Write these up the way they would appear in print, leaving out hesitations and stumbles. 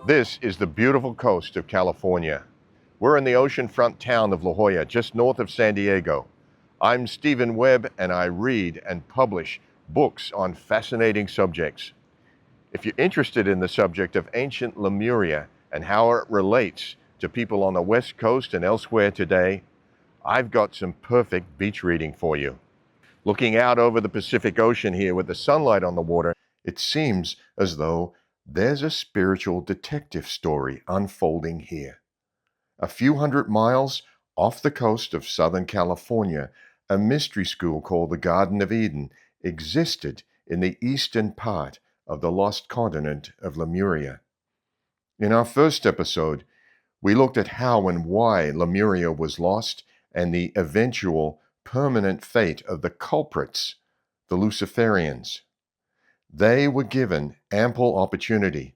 This is the beautiful coast of California. We're in the oceanfront town of La Jolla, just north of San Diego. I'm Stephen Webb, and I read and publish books on fascinating subjects. If you're interested in the subject of ancient Lemuria and how it relates to people on the West Coast and elsewhere today, I've got some perfect beach reading for you. Looking out over the Pacific Ocean here with the sunlight on the water, it seems as though there's a spiritual detective story unfolding here. A few hundred miles off the coast of Southern California, a mystery school called the Garden of Eden existed in the eastern part of the lost continent of Lemuria. In our first episode, we looked at how and why Lemuria was lost and the eventual permanent fate of the culprits, the Luciferians. They were given ample opportunity,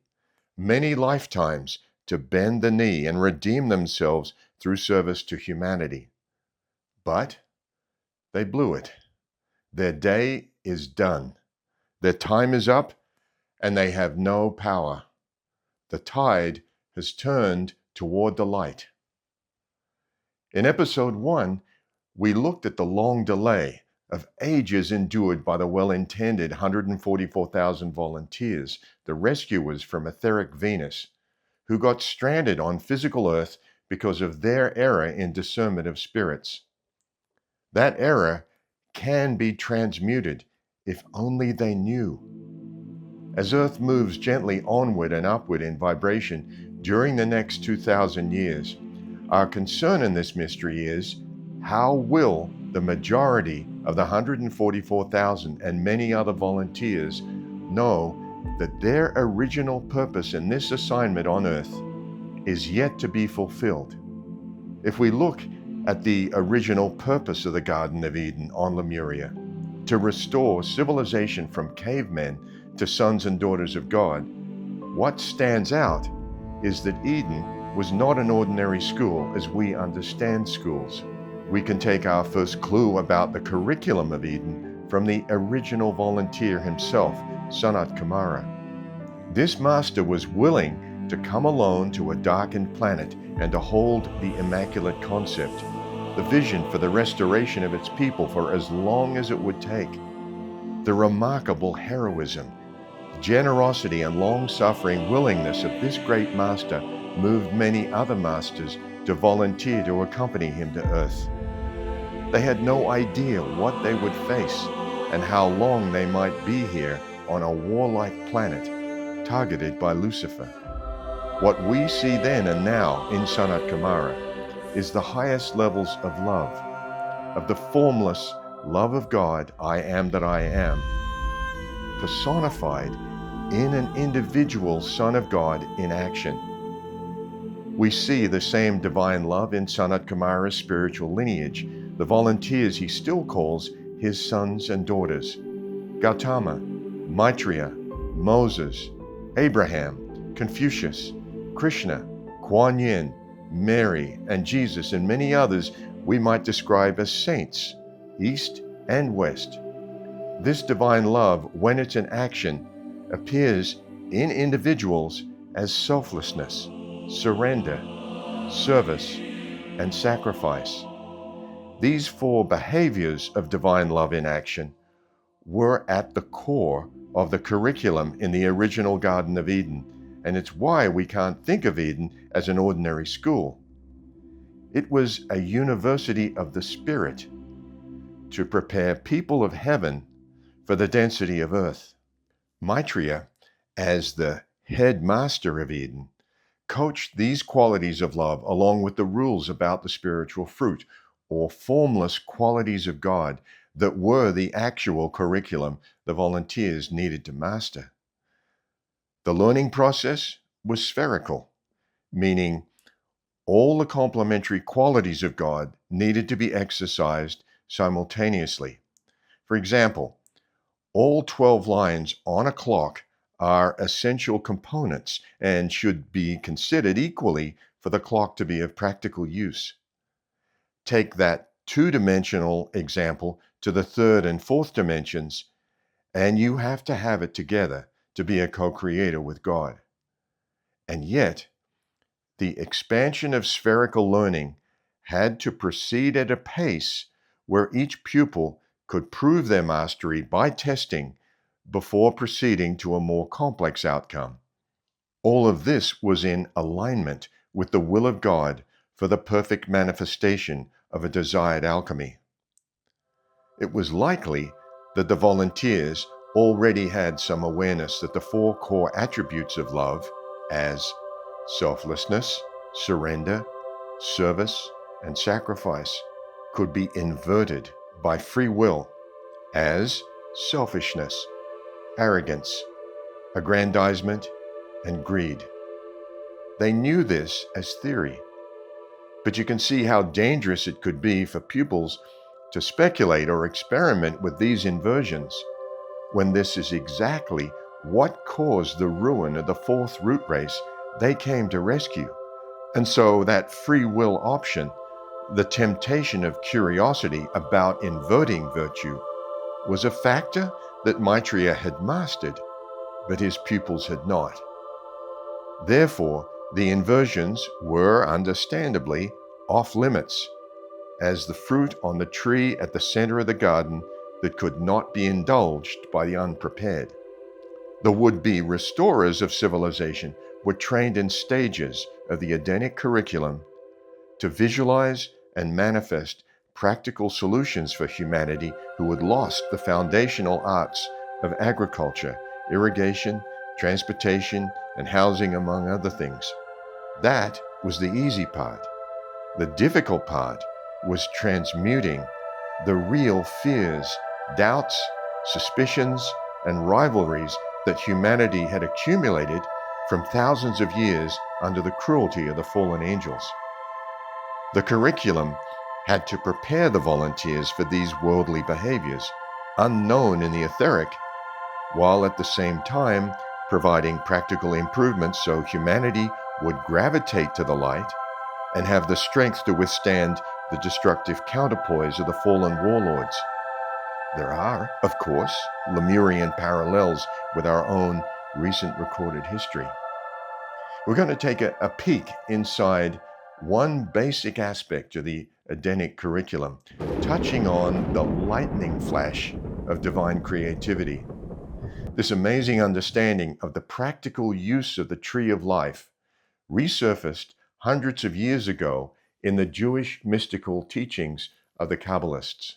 many lifetimes, to bend the knee and redeem themselves through service to humanity. But they blew it. Their day is done. Their time is up, and they have no power. The tide has turned toward the light. In episode 1, we looked at the long delay of ages endured by the well-intended 144,000 volunteers, the rescuers from etheric Venus, who got stranded on physical Earth because of their error in discernment of spirits. That error can be transmuted if only they knew. As Earth moves gently onward and upward in vibration during the next 2,000 years, our concern in this mystery is, how will the majority of the 144,000 and many other volunteers know that their original purpose in this assignment on Earth is yet to be fulfilled? If we look at the original purpose of the Garden of Eden on Lemuria, to restore civilization from cavemen to sons and daughters of God, what stands out is that Eden was not an ordinary school as we understand schools. We can take our first clue about the curriculum of Eden from the original volunteer himself, Sanat Kumara. This master was willing to come alone to a darkened planet and to hold the Immaculate Concept, the vision for the restoration of its people for as long as it would take. The remarkable heroism, generosity, and long-suffering willingness of this great master moved many other masters to volunteer to accompany him to Earth. They had no idea what they would face and how long they might be here on a warlike planet targeted by Lucifer. What we see then and now in Sanat Kumara is the highest levels of love, of the formless love of God, I am that I am, personified in an individual Son of God in action. We see the same divine love in Sanat Kumara's spiritual lineage, the volunteers he still calls his sons and daughters: Gautama, Maitreya, Moses, Abraham, Confucius, Krishna, Kuan Yin, Mary, and Jesus, and many others we might describe as saints, east and west. This divine love, when it's in action, appears in individuals as selflessness, surrender, service, and sacrifice. These 4 behaviors of divine love in action were at the core of the curriculum in the original Garden of Eden, and it's why we can't think of Eden as an ordinary school. It was a university of the Spirit to prepare people of heaven for the density of earth. Maitreya, as the head master of Eden, coached these qualities of love along with the rules about the spiritual fruit, or formless qualities of God, that were the actual curriculum the volunteers needed to master. The learning process was spherical, meaning all the complementary qualities of God needed to be exercised simultaneously. For example, all 12 lines on a clock are essential components and should be considered equally for the clock to be of practical use. Take that 2-dimensional example to the 3rd and 4th dimensions, and you have to have it together to be a co-creator with God. And yet, the expansion of spherical learning had to proceed at a pace where each pupil could prove their mastery by testing before proceeding to a more complex outcome. All of this was in alignment with the will of God for the perfect manifestation of a desired alchemy. It was likely that the volunteers already had some awareness that the four core attributes of love, as selflessness, surrender, service, and sacrifice, could be inverted by free will as selfishness, arrogance, aggrandizement, and greed. They knew this as theory, but you can see how dangerous it could be for pupils to speculate or experiment with these inversions when this is exactly what caused the ruin of the fourth root race they came to rescue. And so that free will option, the temptation of curiosity about inverting virtue, was a factor that Maitreya had mastered, but his pupils had not. Therefore, the inversions were understandably off limits, as the fruit on the tree at the center of the garden that could not be indulged by the unprepared. The would-be restorers of civilization were trained in stages of the Edenic curriculum to visualize and manifest practical solutions for humanity who had lost the foundational arts of agriculture, irrigation, transportation, and housing, among other things. That was the easy part. The difficult part was transmuting the real fears, doubts, suspicions, and rivalries that humanity had accumulated from thousands of years under the cruelty of the fallen angels. The curriculum had to prepare the volunteers for these worldly behaviors, unknown in the etheric, while at the same time providing practical improvements so humanity would gravitate to the light and have the strength to withstand the destructive counterpoise of the fallen warlords. There are, of course, Lemurian parallels with our own recent recorded history. We're going to take a peek inside one basic aspect of the Edenic curriculum, touching on the lightning flash of divine creativity. This amazing understanding of the practical use of the tree of life resurfaced hundreds of years ago in the Jewish mystical teachings of the Kabbalists.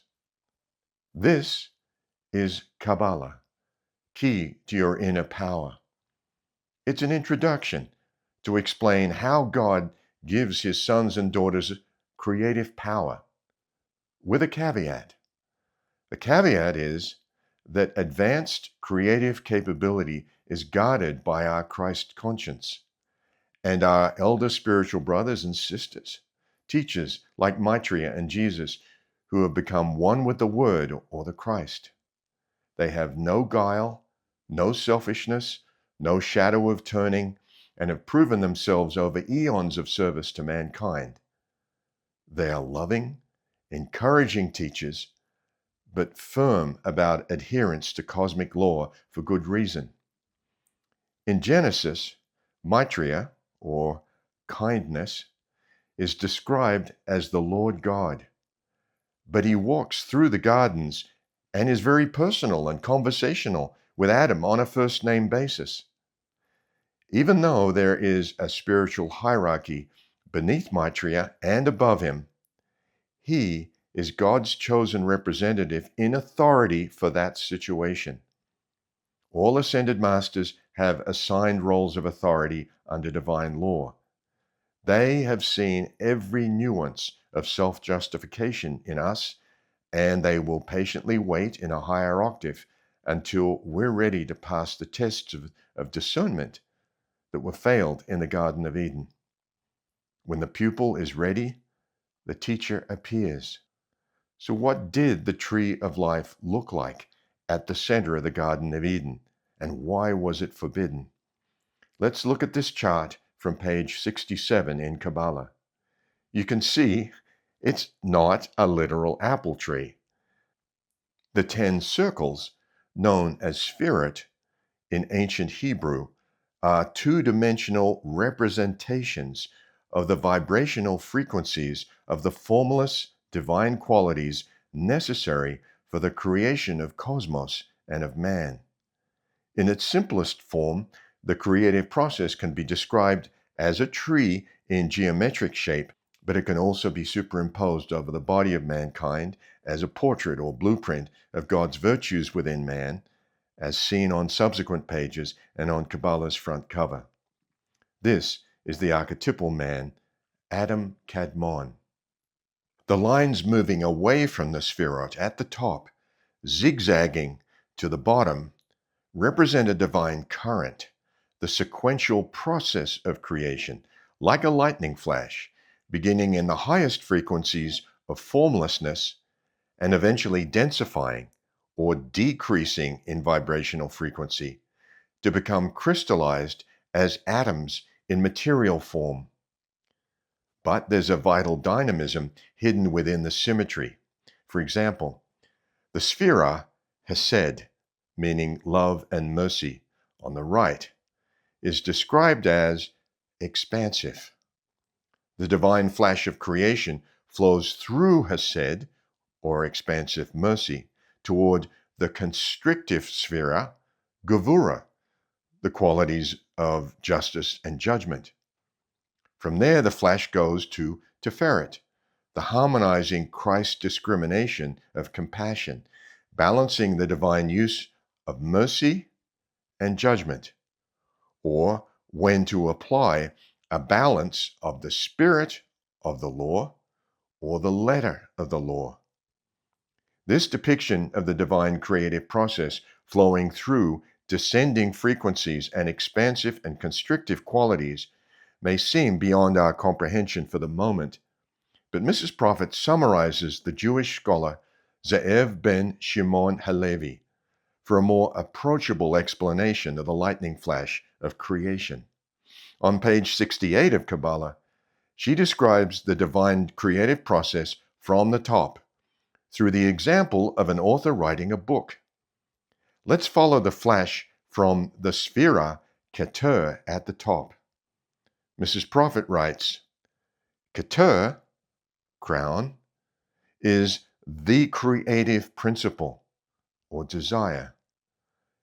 This is Kabbalah, Key to Your Inner Power. It's an introduction to explain how God gives his sons and daughters creative power, with a caveat. The caveat is that advanced creative capability is guarded by our Christ conscience and our elder spiritual brothers and sisters, teachers like Maitreya and Jesus, who have become one with the Word or the Christ. They have no guile, no selfishness, no shadow of turning, and have proven themselves over eons of service to mankind. They are loving, encouraging teachers, but firm about adherence to cosmic law for good reason. In Genesis, Maitreya, or kindness, is described as the Lord God, but he walks through the gardens and is very personal and conversational with Adam on a first-name basis. Even though there is a spiritual hierarchy beneath Maitreya and above him, he is God's chosen representative in authority for that situation. All ascended masters have assigned roles of authority under divine law. They have seen every nuance of self-justification in us, and they will patiently wait in a higher octave until we're ready to pass the tests of discernment that were failed in the Garden of Eden. When the pupil is ready, the teacher appears. So what did the tree of life look like at the center of the Garden of Eden, and why was it forbidden? Let's look at this chart from page 67 in Kabbalah. You can see it's not a literal apple tree. The 10 circles, known as Sephirot in ancient Hebrew, are two-dimensional representations of the vibrational frequencies of the formless divine qualities necessary for the creation of cosmos and of man. In its simplest form, the creative process can be described as a tree in geometric shape, but it can also be superimposed over the body of mankind as a portrait or blueprint of God's virtues within man, as seen on subsequent pages and on Kabbalah's front cover. This is the archetypal man, Adam Kadmon. The lines moving away from the Sphirot at the top, zigzagging to the bottom, represent a divine current, the sequential process of creation, like a lightning flash, beginning in the highest frequencies of formlessness and eventually densifying or decreasing in vibrational frequency to become crystallized as atoms in material form. But there's a vital dynamism hidden within the symmetry. For example, the Sphira Hesed, meaning love and mercy, on the right, is described as expansive. The divine flash of creation flows through Hesed, or expansive mercy, toward the constrictive Sphira, Gevura, the qualities of justice and judgment. From there, the flash goes to Tiferet, the harmonizing Christ discrimination of compassion, balancing the divine use of mercy and judgment, or when to apply a balance of the spirit of the law or the letter of the law. This depiction of the divine creative process flowing through descending frequencies and expansive and constrictive qualities may seem beyond our comprehension for the moment, but Mrs. Prophet summarizes the Jewish scholar Ze'ev ben Shimon Halevi for a more approachable explanation of the lightning flash of creation. On page 68 of Kabbalah, she describes the divine creative process from the top through the example of an author writing a book. Let's follow the flash from the Sphira Keter at the top. Mrs. Prophet writes, Keter, crown, is the creative principle or desire.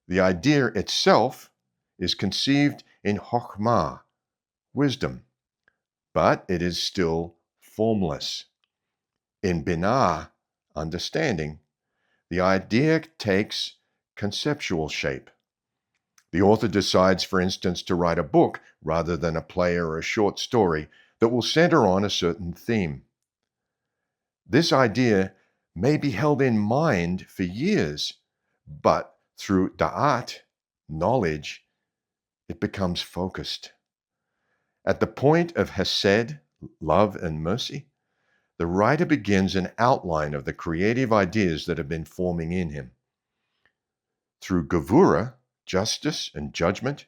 The idea itself is conceived in Chokhmah, wisdom, but it is still formless. In Binah, understanding, the idea takes conceptual shape. The author decides, for instance, to write a book rather than a play or a short story that will center on a certain theme. This idea may be held in mind for years, but through da'at, knowledge, it becomes focused. At the point of hesed, love and mercy, the writer begins an outline of the creative ideas that have been forming in him. Through gevura, justice and judgment,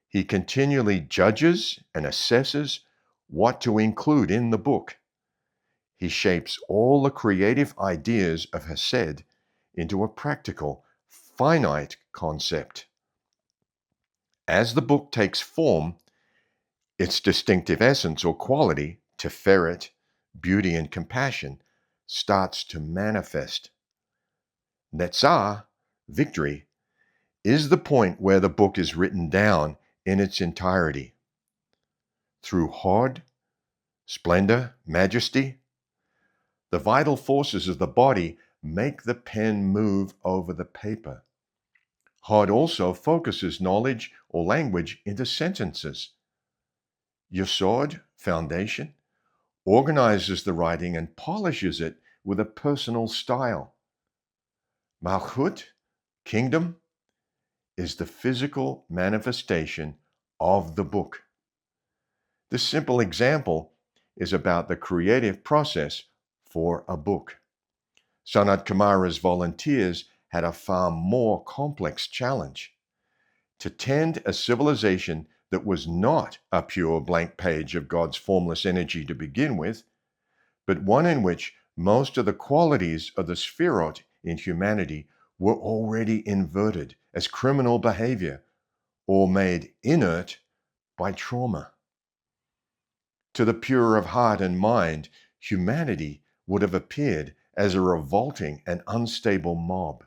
he continually judges and assesses what to include in the book. He shapes all the creative ideas of hesed into a practical, finite concept. As the book takes form, its distinctive essence or quality, tiferet, beauty and compassion, starts to manifest. Netzah, victory, is the point where the book is written down in its entirety. Through Hod, splendor, majesty, the vital forces of the body make the pen move over the paper. Hod also focuses knowledge or language into sentences. Yesod, foundation, organizes the writing and polishes it with a personal style. Malchut, kingdom, is the physical manifestation of the book. This simple example is about the creative process for a book. Sanat Kamara's volunteers had a far more complex challenge: to tend a civilization that was not a pure blank page of God's formless energy to begin with, but one in which most of the qualities of the Sphirot in humanity were already inverted as criminal behavior or made inert by trauma. To the pure of heart and mind, humanity would have appeared as a revolting and unstable mob.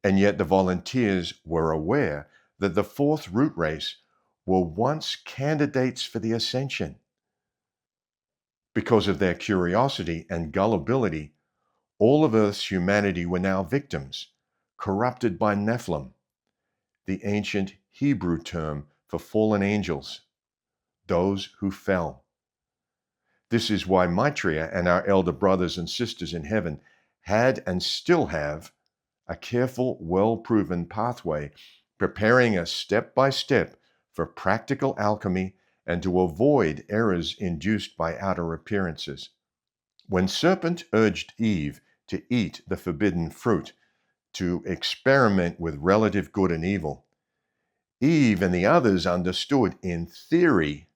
And yet the volunteers were aware that the fourth root race were once candidates for the ascension. Because of their curiosity and gullibility, all of Earth's humanity were now victims, corrupted by Nephilim, the ancient Hebrew term for fallen angels, those who fell. This is why Maitreya and our elder brothers and sisters in heaven had and still have a careful, well-proven pathway, preparing us step by step for practical alchemy and to avoid errors induced by outer appearances. When serpent urged Eve to eat the forbidden fruit, to experiment with relative good and evil, Eve and the others understood in theory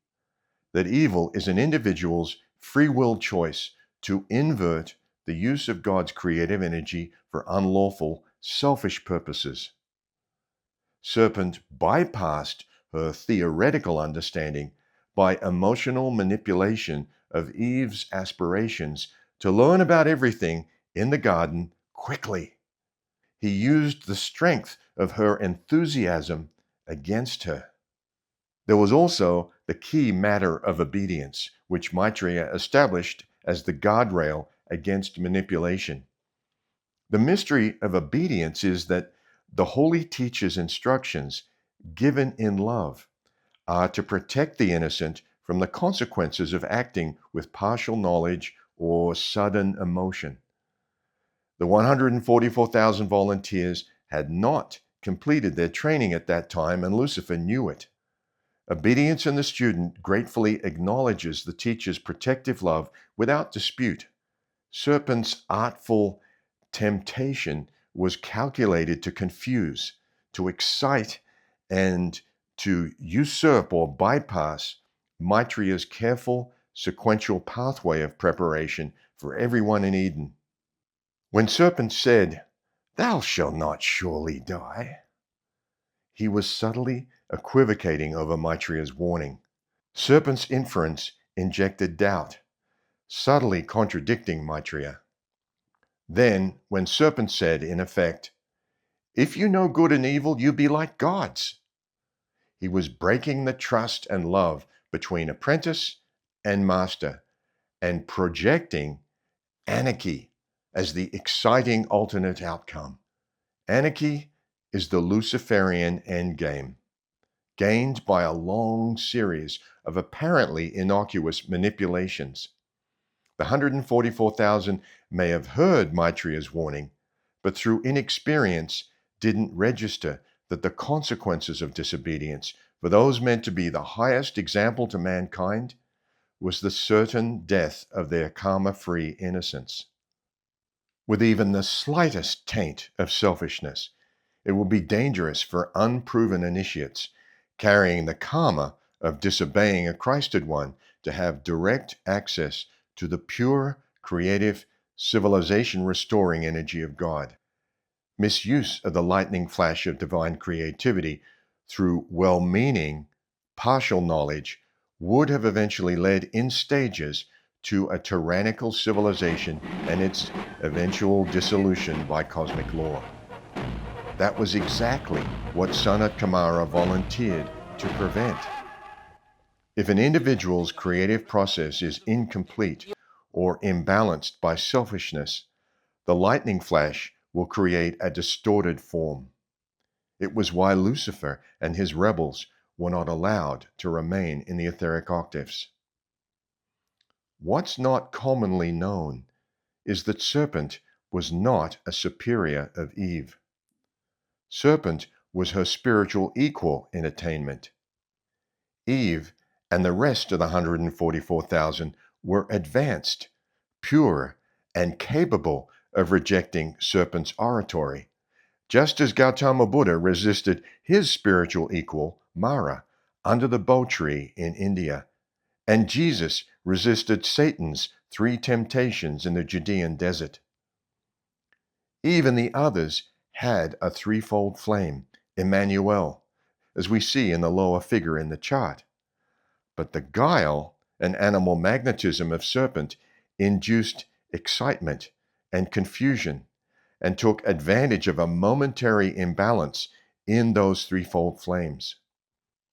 that evil is an individual's free will choice to invert the use of God's creative energy for unlawful, selfish purposes. Serpent bypassed her theoretical understanding by emotional manipulation of Eve's aspirations to learn about everything in the garden quickly. He used the strength of her enthusiasm against her. There was also the key matter of obedience, which Maitreya established as the guardrail against manipulation. The mystery of obedience is that the Holy Teacher's instructions, given in love, are to protect the innocent from the consequences of acting with partial knowledge or sudden emotion. The 144,000 volunteers had not completed their training at that time, and Lucifer knew it. Obedience in the student gratefully acknowledges the teacher's protective love without dispute. Serpent's artful temptation was calculated to confuse, to excite, and to usurp or bypass Maitreya's careful, sequential pathway of preparation for everyone in Eden. When Serpent said, "Thou shalt not surely die," he was subtly equivocating over Maitreya's warning. Serpent's inference injected doubt, subtly contradicting Maitreya. Then, when Serpent said, in effect, "If you know good and evil, you be like gods," he was breaking the trust and love between apprentice and master and projecting anarchy as the exciting alternate outcome. Anarchy is the Luciferian endgame, gained by a long series of apparently innocuous manipulations. The 144,000 may have heard Maitreya's warning, but through inexperience didn't register that the consequences of disobedience for those meant to be the highest example to mankind was the certain death of their karma-free innocence. With even the slightest taint of selfishness, it will be dangerous for unproven initiates carrying the karma of disobeying a Christed one to have direct access to the pure, creative, civilization-restoring energy of God. Misuse of the lightning flash of divine creativity through well-meaning, partial knowledge would have eventually led in stages to a tyrannical civilization and its eventual dissolution by cosmic law. That was exactly what Sanat Kumara volunteered to prevent. If an individual's creative process is incomplete or imbalanced by selfishness, the lightning flash will create a distorted form. It was why Lucifer and his rebels were not allowed to remain in the etheric octaves. What's not commonly known is that Serpent was not a superior of Eve. Serpent was her spiritual equal in attainment. Eve and the rest of the 144,000 were advanced, pure, and capable of rejecting Serpent's oratory, just as Gautama Buddha resisted his spiritual equal, Mara, under the Bo tree in India, and Jesus resisted Satan's 3 temptations in the Judean desert. Eve and the others had a threefold flame, Emmanuel, as we see in the lower figure in the chart. But the guile and animal magnetism of serpent induced excitement and confusion and took advantage of a momentary imbalance in those threefold flames.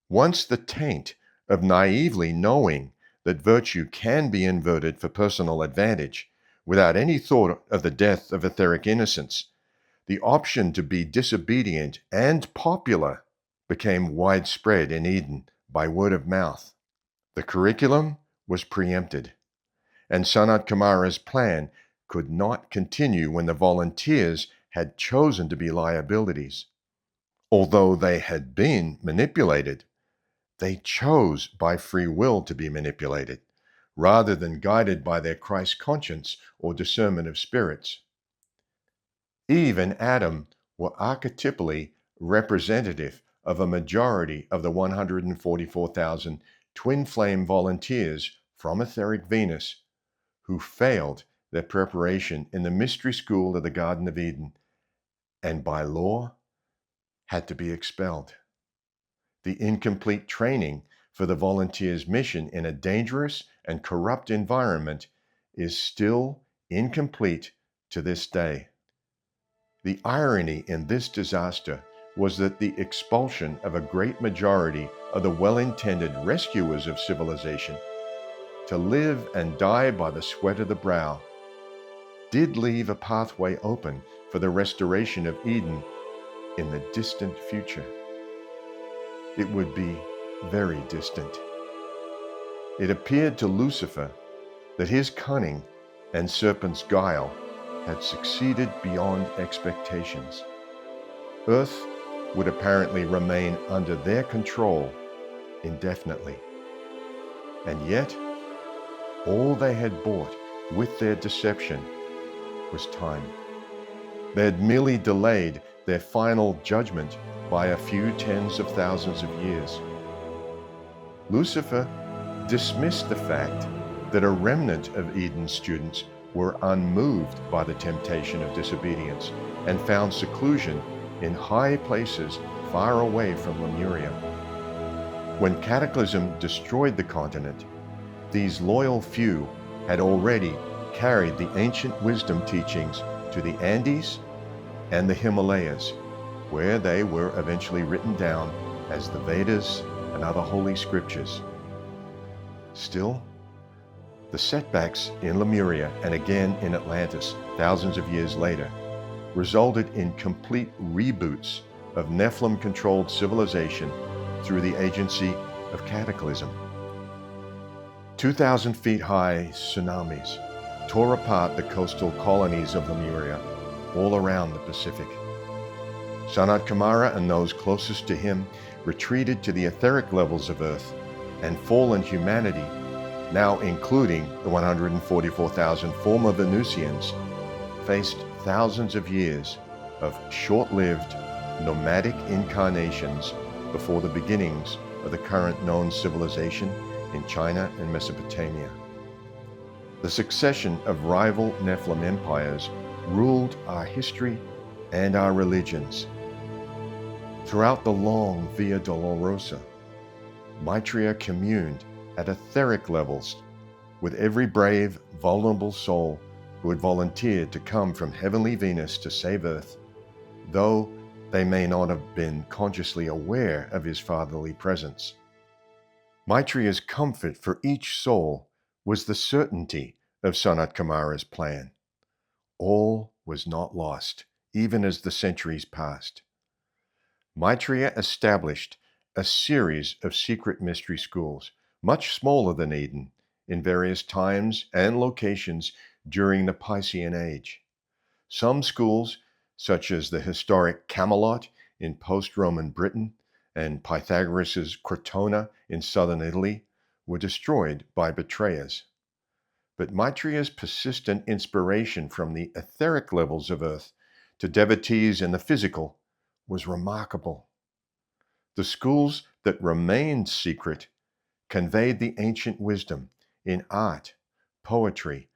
Once the taint of naively knowing that virtue can be inverted for personal advantage without any thought of the death of etheric innocence, the option to be disobedient and popular became widespread in Eden by word of mouth. The curriculum was preempted, and Sanat Kumara's plan could not continue when the volunteers had chosen to be liabilities. Although they had been manipulated, they chose by free will to be manipulated, rather than guided by their Christ conscience or discernment of spirits. Eve and Adam were archetypally representative of a majority of the 144,000 twin flame volunteers from etheric Venus who failed their preparation in the mystery school of the Garden of Eden and by law had to be expelled. The incomplete training for the volunteers' mission in a dangerous and corrupt environment is still incomplete to this day. The irony in this disaster was that the expulsion of a great majority of the well-intended rescuers of civilization to live and die by the sweat of the brow did leave a pathway open for the restoration of Eden in the distant future. It would be very distant. It appeared to Lucifer that his cunning and serpent's guile had succeeded beyond expectations. Earth would apparently remain under their control indefinitely. And yet, all they had bought with their deception was time. They had merely delayed their final judgment by a few tens of thousands of years. Lucifer dismissed the fact that a remnant of Eden's students were unmoved by the temptation of disobedience and found seclusion in high places far away from Lemuria. When Cataclysm destroyed the continent, these loyal few had already carried the ancient wisdom teachings to the Andes and the Himalayas, where they were eventually written down as the Vedas and other holy scriptures. Still, the setbacks in Lemuria and again in Atlantis thousands of years later resulted in complete reboots of Nephilim-controlled civilization through the agency of Cataclysm. 2,000 feet high tsunamis tore apart the coastal colonies of Lemuria all around the Pacific. Sanat Kumara and those closest to him retreated to the etheric levels of Earth, and fallen humanity, now including the 144,000 former Venusians, faced thousands of years of short-lived nomadic incarnations before the beginnings of the current known civilization in China and Mesopotamia. The succession of rival Nephilim empires ruled our history and our religions. Throughout the long Via Dolorosa, Maitreya communed at etheric levels with every brave, vulnerable soul who had volunteered to come from heavenly Venus to save Earth, though they may not have been consciously aware of his fatherly presence. Maitreya's comfort for each soul was the certainty of Sanat Kumara's plan. All was not lost, even as the centuries passed. Maitreya established a series of secret mystery schools, much smaller than Eden, in various times and locations during the Piscean Age. Some schools, such as the historic Camelot in post-Roman Britain and Pythagoras' Crotona in southern Italy, were destroyed by betrayers. But Maitreya's persistent inspiration from the etheric levels of Earth to devotees in the physical was remarkable. The schools that remained secret conveyed the ancient wisdom in art, poetry,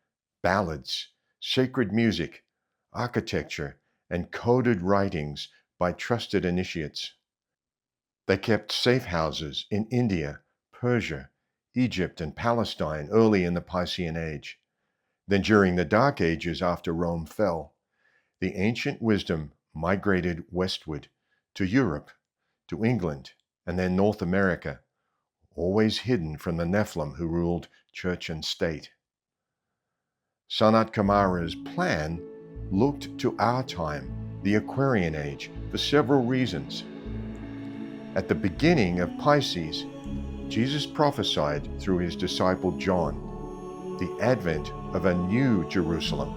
ballads, sacred music, architecture, and coded writings by trusted initiates. They kept safe houses in India, Persia, Egypt, and Palestine early in the Piscean Age. Then during the Dark Ages after Rome fell, the ancient wisdom migrated westward to Europe, to England, and then North America, always hidden from the Nephilim who ruled church and state. Sanat Kumara's plan looked to our time, the Aquarian Age, for several reasons. At the beginning of Pisces, Jesus prophesied through his disciple John the advent of a new Jerusalem,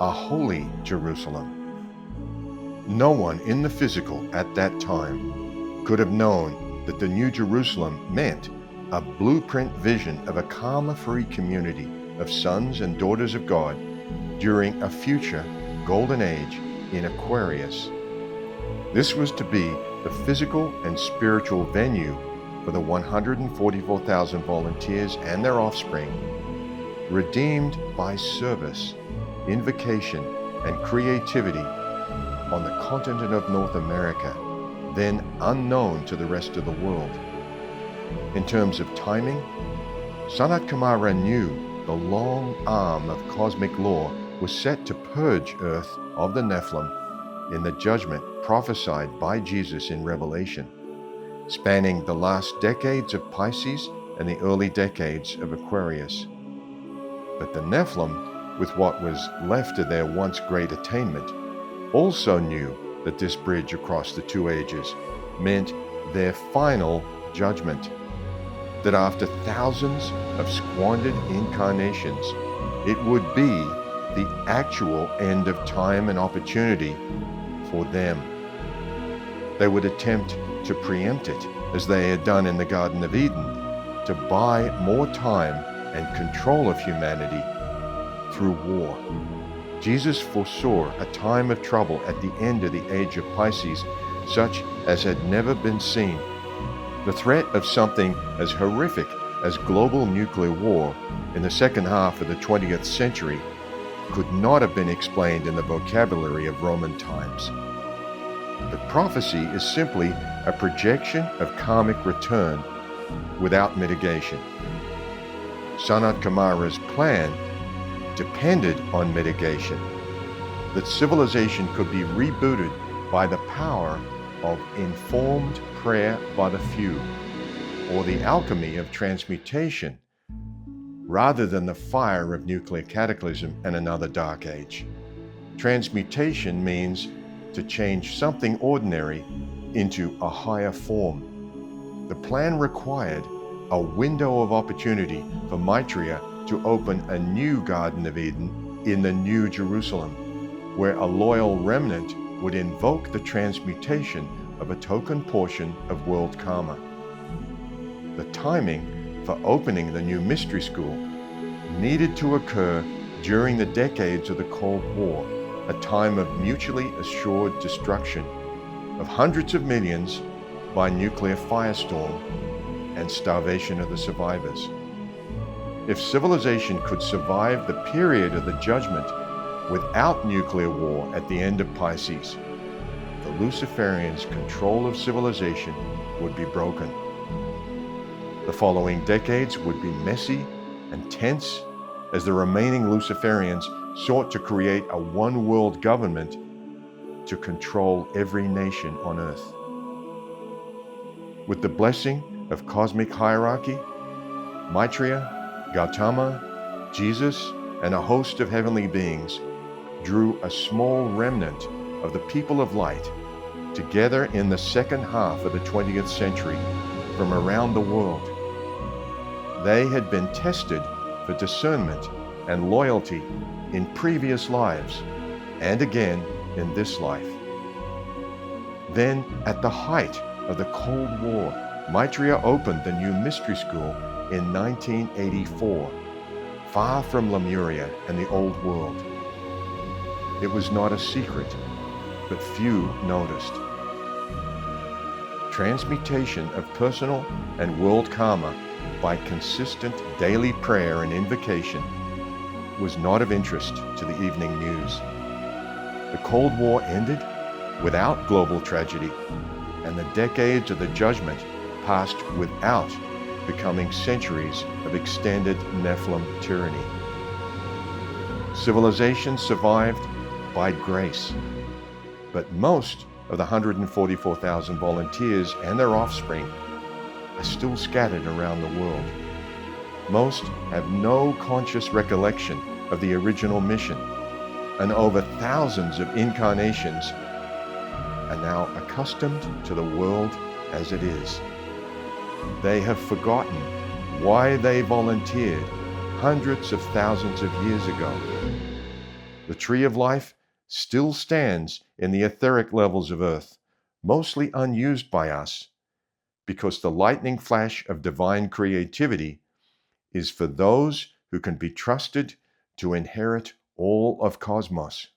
a holy Jerusalem. No one in the physical at that time could have known that the new Jerusalem meant a blueprint vision of a karma-free community of sons and daughters of God during a future golden age in Aquarius. This was to be the physical and spiritual venue for the 144,000 volunteers and their offspring, redeemed by service, invocation, and creativity on the continent of North America, then unknown to the rest of the world. In terms of timing, Sanat Kumara knew the long arm of cosmic law was set to purge Earth of the Nephilim in the judgment prophesied by Jesus in Revelation, spanning the last decades of Pisces and the early decades of Aquarius. But the Nephilim, with what was left of their once great attainment, also knew that this bridge across the two ages meant their final judgment, that after thousands of squandered incarnations, it would be the actual end of time and opportunity for them. They would attempt to preempt it, as they had done in the Garden of Eden, to buy more time and control of humanity through war. Jesus foresaw a time of trouble at the end of the age of Pisces, such as had never been seen. The threat of something as horrific as global nuclear war in the second half of the 20th century could not have been explained in the vocabulary of Roman times. The prophecy is simply a projection of karmic return without mitigation. Sanat Kumara's plan depended on mitigation, that civilization could be rebooted by the power of informed prayer by the few, or the alchemy of transmutation, rather than the fire of nuclear cataclysm and another dark age. Transmutation means to change something ordinary into a higher form. The plan required a window of opportunity for Maitreya to open a new Garden of Eden in the New Jerusalem, where a loyal remnant would invoke the transmutation of a token portion of world karma. The timing for opening the new mystery school needed to occur during the decades of the Cold War, a time of mutually assured destruction of hundreds of millions by nuclear firestorm and starvation of the survivors. If civilization could survive the period of the judgment without nuclear war at the end of Pisces, the Luciferians' control of civilization would be broken. The following decades would be messy and tense as the remaining Luciferians sought to create a one-world government to control every nation on Earth. With the blessing of cosmic hierarchy, Maitreya, Gautama, Jesus, and a host of heavenly beings drew a small remnant of the people of light together in the second half of the 20th century from around the world. They had been tested for discernment and loyalty in previous lives, and again in this life. Then, at the height of the Cold War, Maitreya opened the new mystery school in 1984, far from Lemuria and the old world. It was not a secret, but few noticed. Transmutation of personal and world karma by consistent daily prayer and invocation was not of interest to the evening news. The Cold War ended without global tragedy, and the decades of the judgment passed without becoming centuries of extended Nephilim tyranny. Civilization survived by grace, but most of the 144,000 volunteers and their offspring are still scattered around the world. Most have no conscious recollection of the original mission, and over thousands of incarnations are now accustomed to the world as it is. They have forgotten why they volunteered hundreds of thousands of years ago. The tree of life still stands in the etheric levels of Earth, mostly unused by us, because the lightning flash of divine creativity is for those who can be trusted to inherit all of cosmos.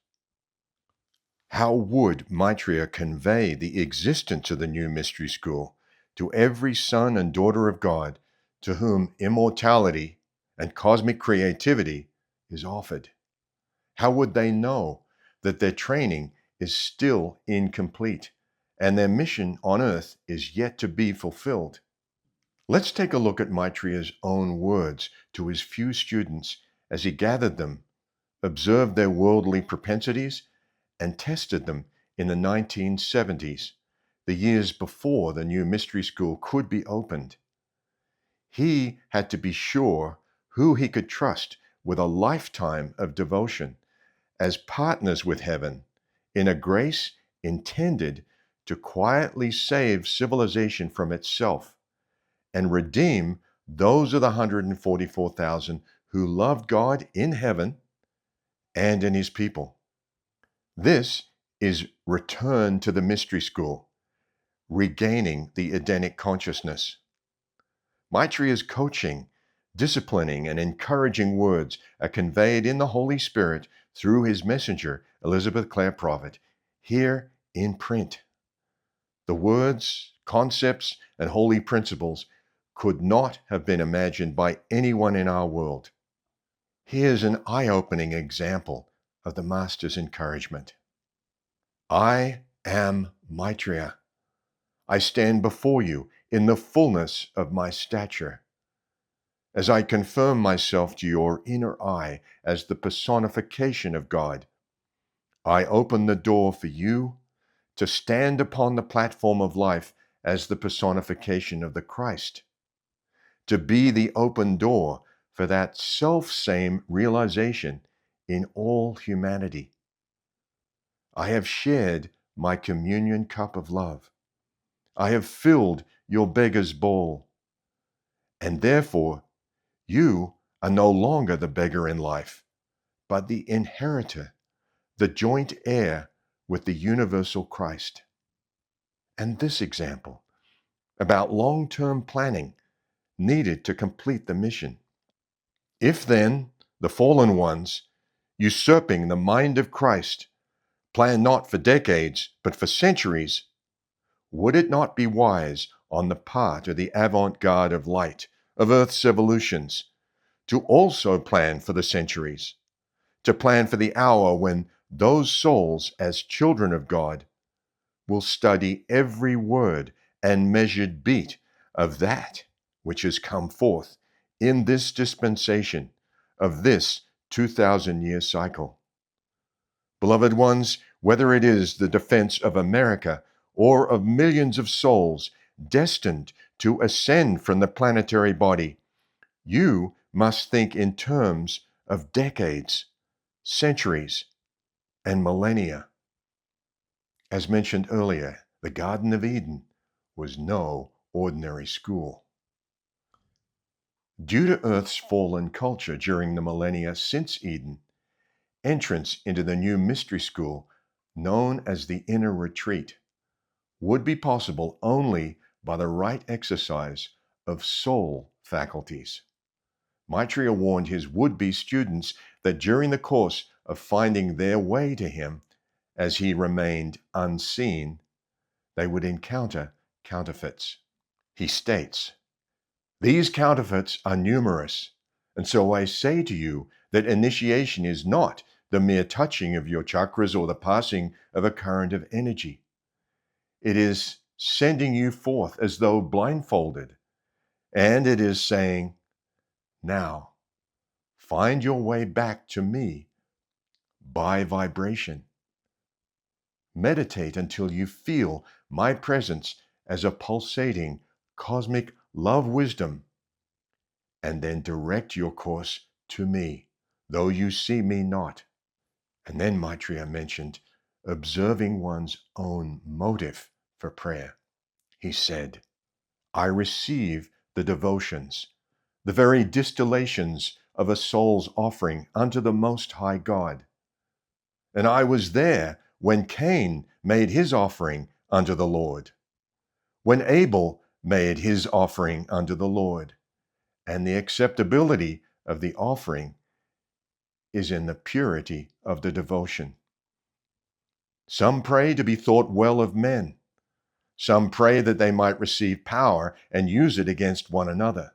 How would Maitreya convey the existence of the new mystery school to every son and daughter of God to whom immortality and cosmic creativity is offered? How would they know that their training is still incomplete and their mission on earth is yet to be fulfilled? Let's take a look at Maitreya's own words to his few students as he gathered them, observed their worldly propensities, and tested them in the 1970s, the years before the new mystery school could be opened. He had to be sure who he could trust with a lifetime of devotion as partners with heaven in a grace intended to quietly save civilization from itself and redeem those of the 144,000 who loved God in heaven and in his people. This is return to the mystery school, regaining the Edenic consciousness. Maitreya's coaching, disciplining, and encouraging words are conveyed in the Holy Spirit through his messenger, Elizabeth Clare Prophet, here in print. The words, concepts, and holy principles could not have been imagined by anyone in our world. Here's an eye-opening example of the Master's encouragement. I am Maitreya. I stand before you in the fullness of my stature. As I confirm myself to your inner eye as the personification of God, I open the door for you to stand upon the platform of life as the personification of the Christ, to be the open door for that self-same realization in all humanity. I have shared my communion cup of love. I have filled your beggar's bowl. And therefore, you are no longer the beggar in life, but the inheritor, the joint heir with the universal Christ. And this example about long-term planning needed to complete the mission. If then the fallen ones, usurping the mind of Christ, plan not for decades, but for centuries, would it not be wise on the part of the avant-garde of light, of Earth's evolutions, to also plan for the centuries, to plan for the hour when those souls, as children of God, will study every word and measured beat of that which has come forth in this dispensation of this 2,000-year cycle? Beloved ones, whether it is the defense of America or of millions of souls destined to ascend from the planetary body, you must think in terms of decades, centuries, and millennia. As mentioned earlier, the Garden of Eden was no ordinary school. Due to Earth's fallen culture during the millennia since Eden, entrance into the new mystery school, known as the Inner Retreat, would be possible only by the right exercise of soul faculties. Maitreya warned his would-be students that during the course of finding their way to him, as he remained unseen, they would encounter counterfeits. He states, "These counterfeits are numerous, and so I say to you that initiation is not the mere touching of your chakras or the passing of a current of energy. It is sending you forth as though blindfolded. And it is saying, now, find your way back to me by vibration. Meditate until you feel my presence as a pulsating cosmic love wisdom, and then direct your course to me, though you see me not. And then Maitreya mentioned observing one's own motive for prayer. He said, I receive the devotions, the very distillations of a soul's offering unto the Most High God. And I was there when Cain made his offering unto the Lord, when Abel made his offering unto the Lord. And the acceptability of the offering is in the purity of the devotion. Some pray to be thought well of men. Some pray that they might receive power and use it against one another.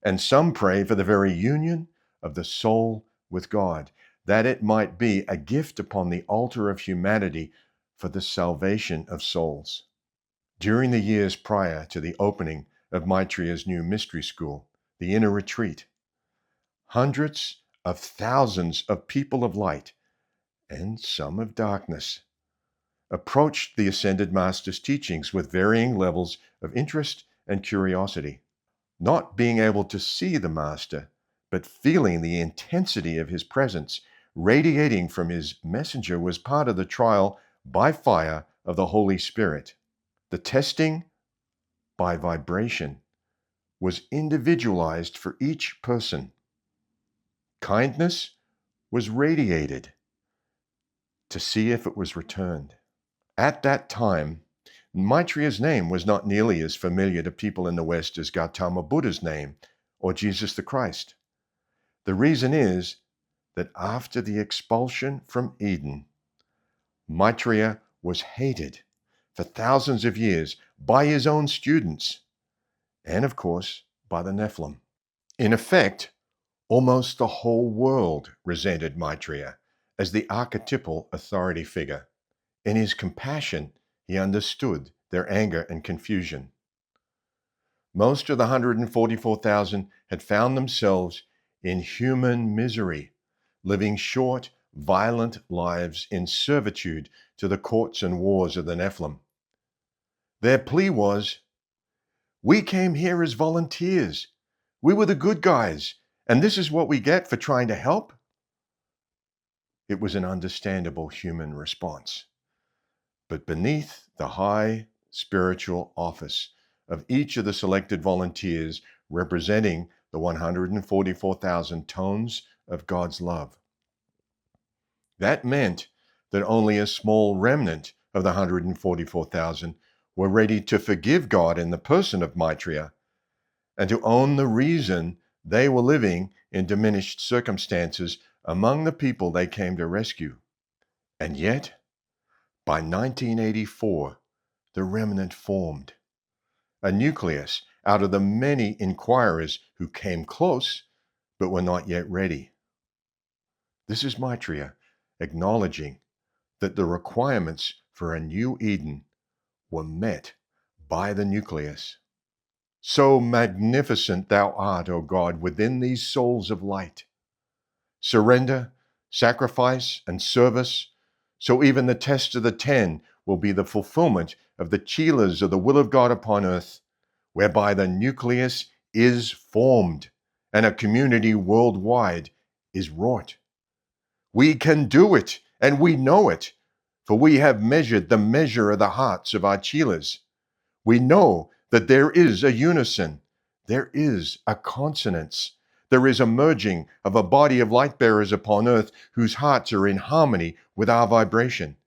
And some pray for the very union of the soul with God, that it might be a gift upon the altar of humanity for the salvation of souls. During the years prior to the opening of Maitreya's new mystery school, the Inner Retreat, hundreds of thousands of people of light, and some of darkness, approached the Ascended Master's teachings with varying levels of interest and curiosity. Not being able to see the Master, but feeling the intensity of his presence radiating from his messenger was part of the trial by fire of the Holy Spirit. The testing by vibration was individualized for each person. Kindness was radiated to see if it was returned. At that time, Maitreya's name was not nearly as familiar to people in the West as Gautama Buddha's name or Jesus the Christ. The reason is that after the expulsion from Eden, Maitreya was hated for thousands of years by his own students and, of course, by the Nephilim. In effect, almost the whole world resented Maitreya as the archetypal authority figure. In his compassion, he understood their anger and confusion. Most of the 144,000 had found themselves in human misery, living short, violent lives in servitude to the courts and wars of the Nephilim. Their plea was, we came here as volunteers. We were the good guys, and this is what we get for trying to help? It was an understandable human response. But beneath the high spiritual office of each of the selected volunteers representing the 144,000 tones of God's love, that meant that only a small remnant of the 144,000 were ready to forgive God in the person of Maitreya and to own the reason they were living in diminished circumstances among the people they came to rescue. And yet, by 1984, the remnant formed, a nucleus out of the many inquirers who came close but were not yet ready. This is Maitreya acknowledging that the requirements for a new Eden were met by the nucleus. So magnificent thou art, O God, within these souls of light. Surrender, sacrifice, and service, so even the test of the 10 will be the fulfillment of the chelas of the will of God upon earth, whereby the nucleus is formed and a community worldwide is wrought. We can do it, and we know it, for we have measured the measure of the hearts of our chelas. We know that there is a unison, there is a consonance, there is a merging of a body of light bearers upon earth whose hearts are in harmony with our vibration,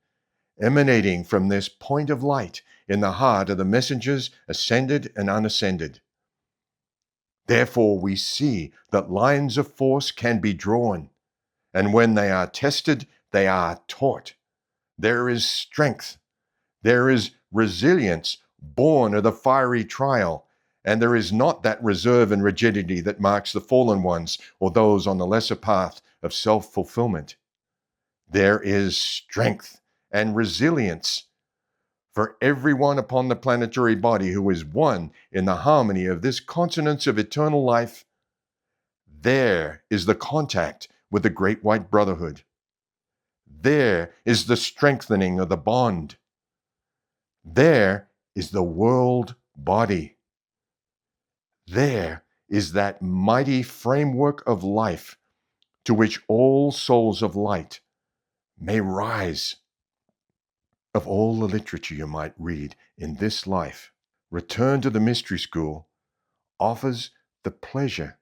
emanating from this point of light in the heart of the messengers ascended and unascended. Therefore we see that lines of force can be drawn, and when they are tested, they are taught. There is strength, there is resilience born of the fiery trial, and there is not that reserve and rigidity that marks the fallen ones or those on the lesser path of self-fulfillment. There is strength and resilience, For everyone upon the planetary body who is one in the harmony of this consonance of eternal life, there is the contact with the great white brotherhood. There is the strengthening of the bond. There is the world body. There is that mighty framework of life to which all souls of light may rise. Of all the literature you might read in this life, Return to the Mystery School offers the pleasure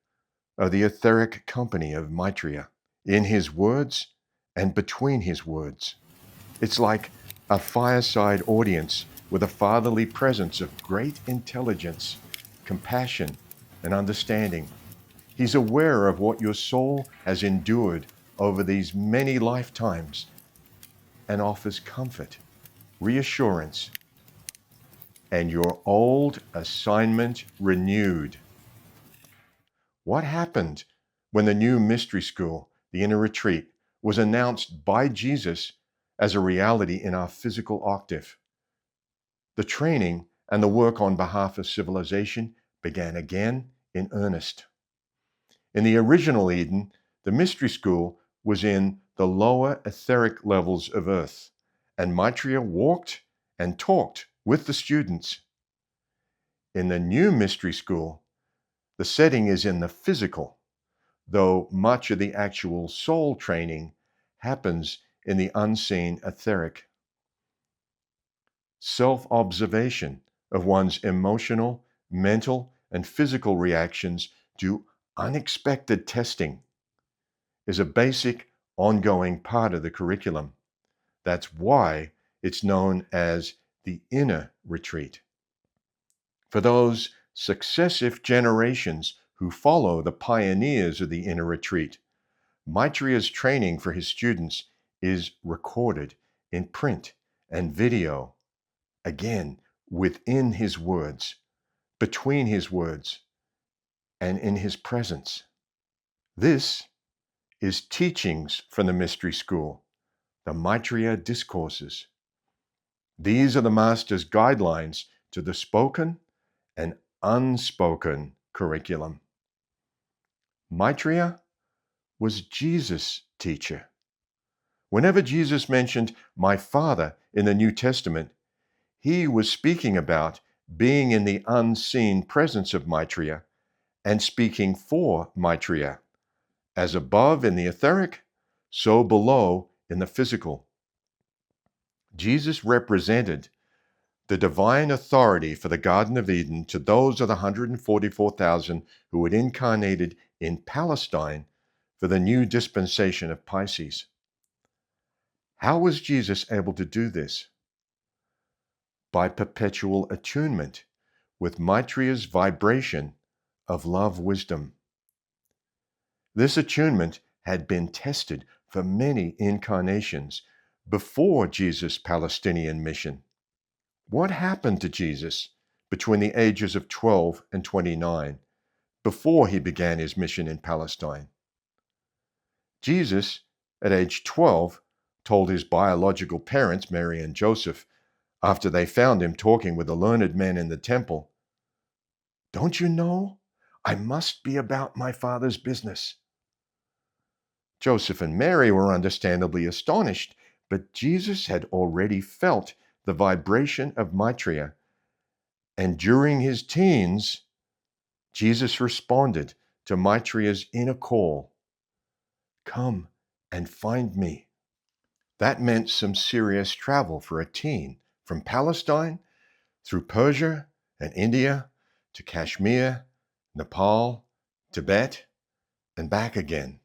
of the etheric company of Maitreya in his words and between his words. It's like a fireside audience with a fatherly presence of great intelligence, compassion, and understanding. He's aware of what your soul has endured over these many lifetimes and offers comfort, reassurance, and your old assignment renewed. What happened when the new mystery school, the inner retreat, was announced by Jesus as a reality in our physical octave? The training and the work on behalf of civilization began again in earnest. In the original Eden, the mystery school was in the lower etheric levels of Earth, and Maitreya walked and talked with the students. In the new mystery school, the setting is in the physical, though much of the actual soul training happens in the unseen etheric. Self-observation of one's emotional, mental, and physical reactions to unexpected testing is a basic, ongoing part of the curriculum. That's why it's known as the inner retreat. For those successive generations who follow the pioneers of the inner retreat, Maitreya's training for his students is recorded in print and video, again, within his words, between his words, and in his presence. This is Teachings from the Mystery School, the Maitreya Discourses. These are the Master's guidelines to the spoken and unspoken curriculum. Maitreya was Jesus' teacher. Whenever Jesus mentioned "my Father" in the New Testament, he was speaking about being in the unseen presence of Maitreya and speaking for Maitreya, as above in the etheric, so below in the physical. Jesus represented the divine authority for the Garden of Eden to those of the 144,000 who had incarnated in Palestine for the new dispensation of Pisces. How was Jesus able to do this? By perpetual attunement with Maitreya's vibration of love wisdom. This attunement had been tested for many incarnations before Jesus' Palestinian mission. What happened to Jesus between the ages of 12 and 29 before he began his mission in Palestine? Jesus, at age 12, told his biological parents, Mary and Joseph, after they found him talking with the learned men in the temple, "Don't you know? I must be about my Father's business." Joseph and Mary were understandably astonished, but Jesus had already felt the vibration of Maitreya, and during his teens, Jesus responded to Maitreya's inner call, "Come and find me." That meant some serious travel for a teen, from Palestine through Persia and India to Kashmir, Nepal, Tibet, and back again.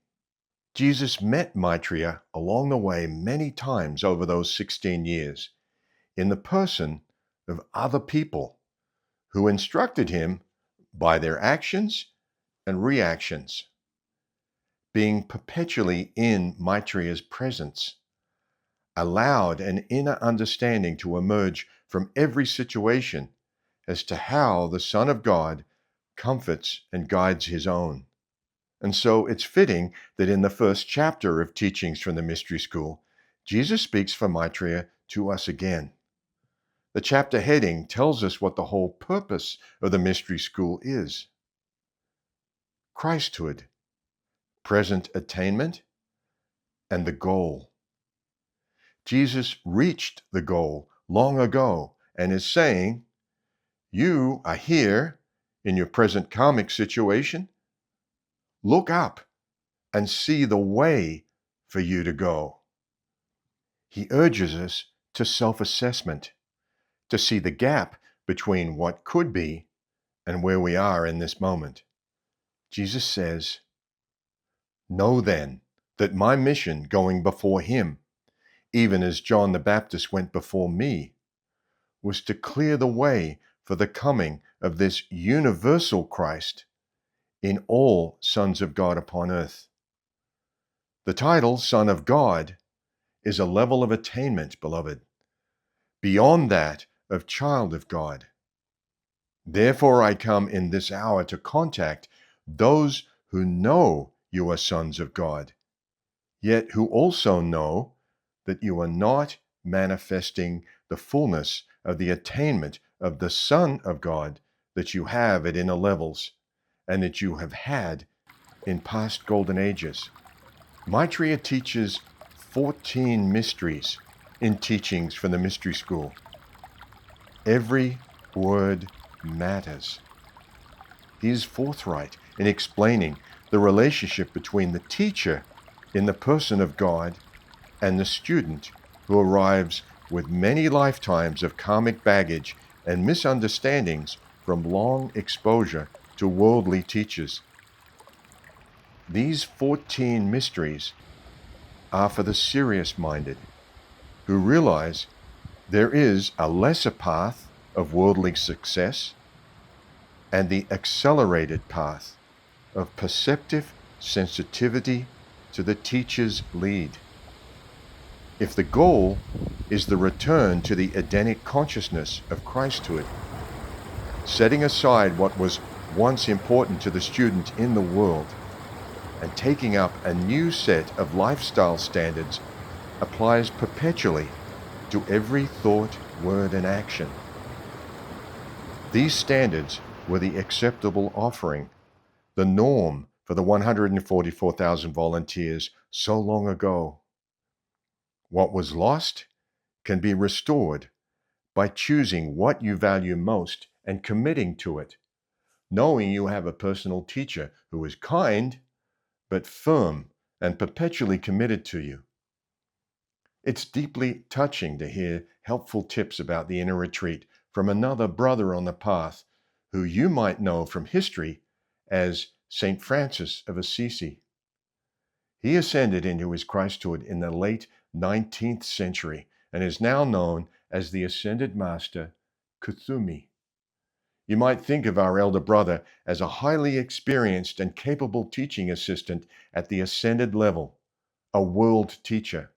Jesus met Maitreya along the way many times over those 16 years in the person of other people who instructed him by their actions and reactions. Being perpetually in Maitreya's presence allowed an inner understanding to emerge from every situation as to how the Son of God comforts and guides his own. And so it's fitting that in the first chapter of Teachings from the Mystery School, Jesus speaks for Maitreya to us again. The chapter heading tells us what the whole purpose of the mystery school is: Christhood, present attainment, and the goal. Jesus reached the goal long ago and is saying, you are here in your present karmic situation. Look up and see the way for you to go. He urges us to self-assessment, to see the gap between what could be and where we are in this moment. Jesus says, know then that my mission going before him, even as John the Baptist went before me, was to clear the way for the coming of this universal Christ in all sons of God upon earth. The title, Son of God, is a level of attainment, beloved, beyond that of child of God. Therefore I come in this hour to contact those who know you are sons of God, yet who also know that you are not manifesting the fullness of the attainment of the Son of God that you have at inner levels and that you have had in past golden ages. Maitreya teaches 14 mysteries in teachings from the mystery school. Every word matters. He is forthright in explaining the relationship between the teacher in the person of God and the student who arrives with many lifetimes of karmic baggage and misunderstandings from long exposure to worldly teachers. These 14 mysteries are for the serious-minded who realize there is a lesser path of worldly success and the accelerated path of perceptive sensitivity to the teacher's lead. If the goal is the return to the Edenic consciousness of Christhood, setting aside what was once important to the student in the world and taking up a new set of lifestyle standards applies perpetually to every thought, word, and action. These standards were the acceptable offering, the norm for the 144,000 volunteers so long ago. What was lost can be restored by choosing what you value most and committing to it, knowing you have a personal teacher who is kind, but firm and perpetually committed to you. It's deeply touching to hear helpful tips about the inner retreat from another brother on the path who you might know from history as St. Francis of Assisi. He ascended into his Christhood in the late 19th century and is now known as the Ascended Master Kuthumi. You might think of our elder brother as a highly experienced and capable teaching assistant at the ascended level, a world teacher.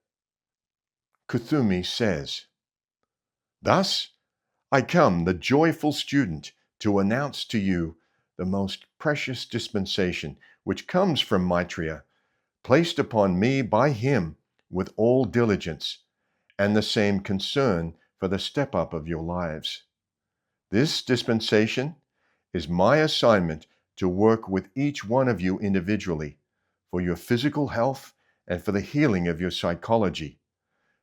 Kuthumi says, thus, I come, the joyful student, to announce to you the most precious dispensation which comes from Maitreya, placed upon me by him with all diligence, and the same concern for the step-up of your lives. This dispensation is my assignment to work with each one of you individually for your physical health and for the healing of your psychology,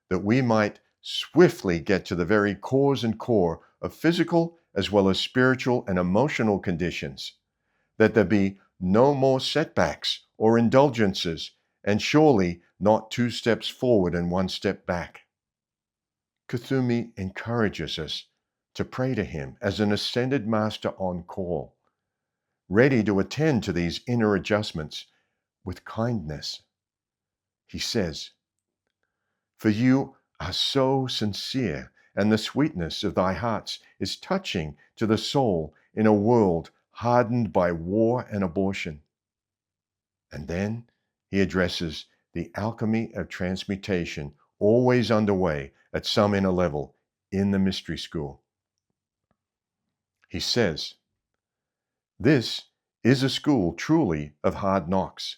that we might swiftly get to the very cause and core of physical as well as spiritual and emotional conditions, that there be no more setbacks or indulgences, and surely not 2 steps forward and 1 step back. Kuthumi encourages us to pray to him as an ascended master on call, ready to attend to these inner adjustments with kindness. He says, for you are so sincere, and the sweetness of thy hearts is touching to the soul in a world hardened by war and abortion. And then he addresses the alchemy of transmutation always underway at some inner level in the mystery school. He says, this is a school truly of hard knocks.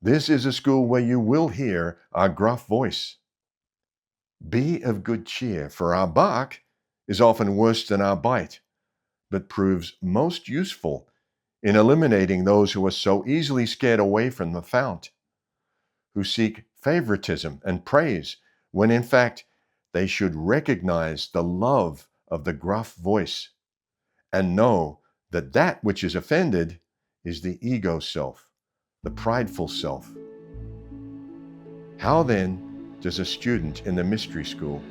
This is a school where you will hear our gruff voice. Be of good cheer, for our bark is often worse than our bite, but proves most useful in eliminating those who are so easily scared away from the fount, who seek favoritism and praise when in fact they should recognize the love of the gruff voice and know that that which is offended is the ego self, the prideful self. How then does a student in the mystery school,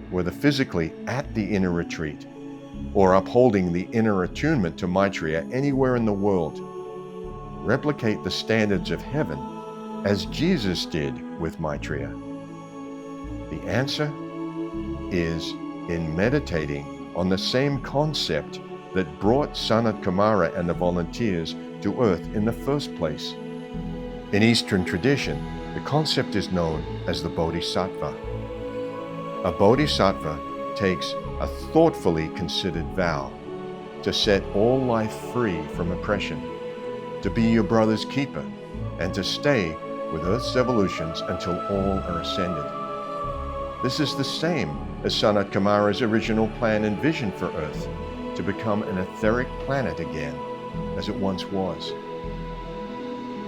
whether physically at the inner retreat or upholding the inner attunement to Maitreya anywhere in the world, replicate the standards of heaven as Jesus did with Maitreya? The answer is in meditating on the same concept that brought Sanat Kumara and the volunteers to earth in the first place. In Eastern tradition, the concept is known as the Bodhisattva. A Bodhisattva takes a thoughtfully considered vow to set all life free from oppression, to be your brother's keeper, and to stay with Earth's evolutions until all are ascended. This is the same as Sanat Kumara's original plan and vision for Earth, to become an etheric planet again, as it once was.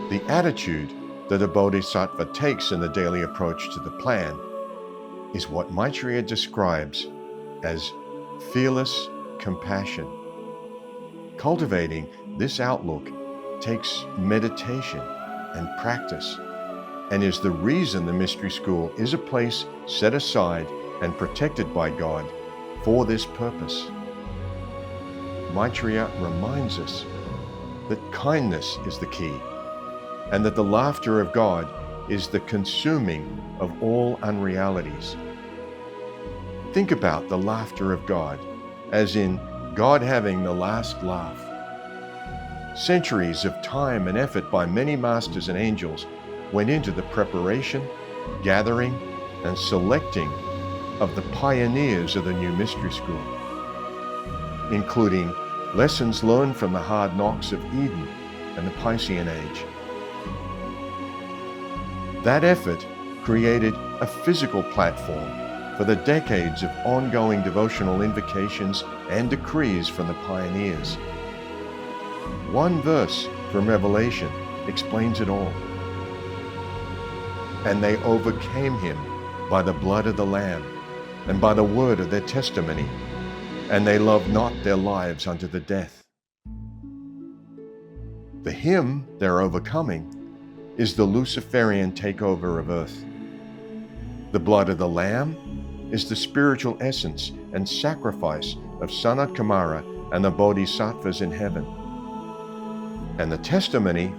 The attitude that a Bodhisattva takes in the daily approach to the plan is what Maitreya describes as fearless compassion. Cultivating this outlook takes meditation and practice, and is the reason the mystery school is a place set aside and protected by God for this purpose. Maitreya reminds us that kindness is the key, and that the laughter of God is the consuming of all unrealities. Think about the laughter of God, as in God having the last laugh. Centuries of time and effort by many masters and angels went into the preparation, gathering, and selecting of the pioneers of the new mystery school, including lessons learned from the hard knocks of Eden and the Piscean Age. That effort created a physical platform for the decades of ongoing devotional invocations and decrees from the pioneers. One verse from Revelation explains it all. And they overcame him by the blood of the Lamb and by the word of their testimony, and they loved not their lives unto the death. The him they're overcoming is the Luciferian takeover of earth. The blood of the Lamb is the spiritual essence and sacrifice of Sanat Kumara and the Bodhisattvas in heaven. And the testimony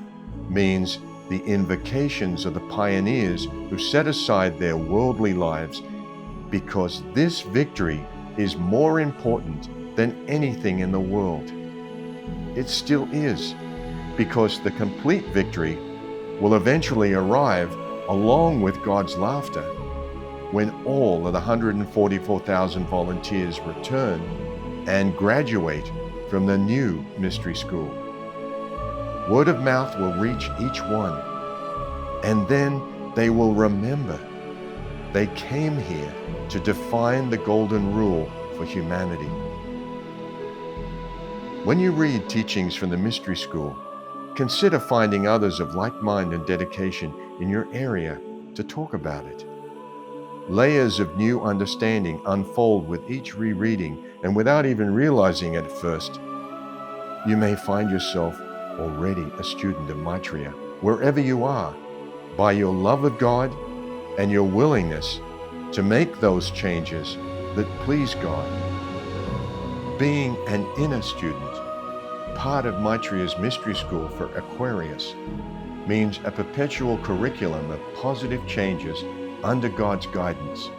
means the invocations of the pioneers who set aside their worldly lives, because this victory is more important than anything in the world. It still is, because the complete victory will eventually arrive along with God's laughter when all of the 144,000 volunteers return and graduate from the new mystery school. Word of mouth will reach each one, and then they will remember they came here to define the golden rule for humanity. When you read teachings from the mystery school, consider finding others of like mind and dedication in your area to talk about it. Layers of new understanding unfold with each rereading, and without even realizing it at first, you may find yourself already a student of Maitreya, wherever you are, by your love of God and your willingness to make those changes that please God. Being an inner student, part of Maitreya's mystery school for Aquarius, means a perpetual curriculum of positive changes under God's guidance.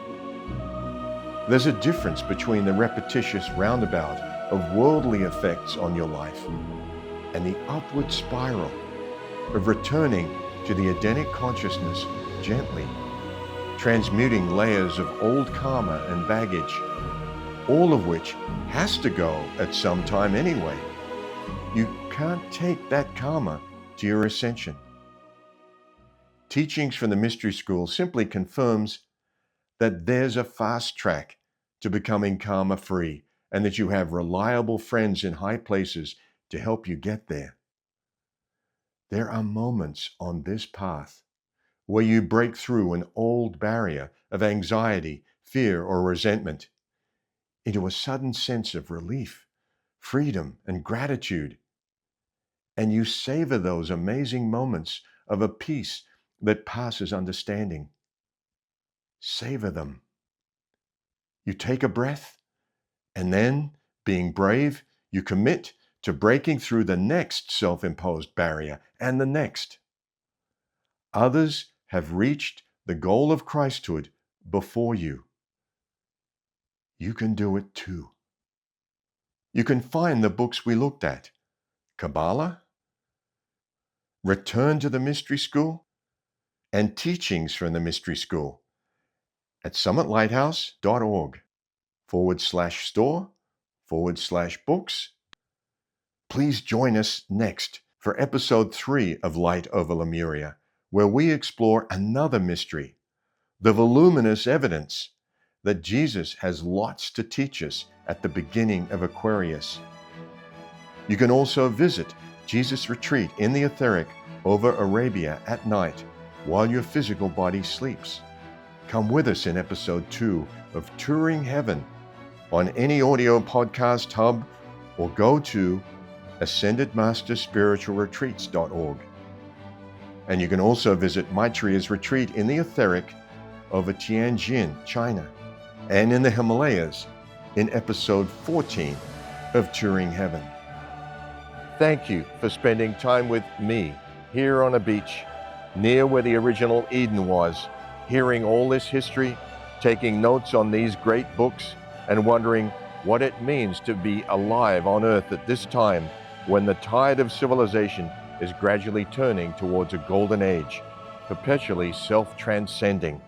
There's a difference between the repetitious roundabout of worldly effects on your life and the upward spiral of returning to the Edenic consciousness gently, transmuting layers of old karma and baggage, all of which has to go at some time anyway. You can't take that karma to your ascension. Teachings from the mystery school simply confirms that there's a fast track to becoming karma free, and that you have reliable friends in high places to help you get there. There are moments on this path where you break through an old barrier of anxiety, fear, or resentment into a sudden sense of relief, freedom, and gratitude. And you savor those amazing moments of a peace that passes understanding. Savor them. You take a breath, and then, being brave, you commit to breaking through the next self-imposed barrier and the next. Others have reached the goal of Christhood before you. You can do it too. You can find the books we looked at: Kabbalah, Return to the Mystery School, and Teachings from the Mystery School at summitlighthouse.org/store/books. Please join us next for episode 3 of Light Over Lemuria, where we explore another mystery, the voluminous evidence that Jesus has lots to teach us at the beginning of Aquarius. You can also visit Jesus' retreat in the etheric over Arabia at night while your physical body sleeps. Come with us in episode 2 of Touring Heaven on any audio podcast hub, or go to ascendedmasterspiritualretreats.org. And you can also visit Maitriya's retreat in the etheric over Tianjin, China, and in the Himalayas in episode 14 of Touring Heaven. Thank you for spending time with me here on a beach near where the original Eden was, hearing all this history, taking notes on these great books, and wondering what it means to be alive on Earth at this time when the tide of civilization is gradually turning towards a golden age, perpetually self-transcending.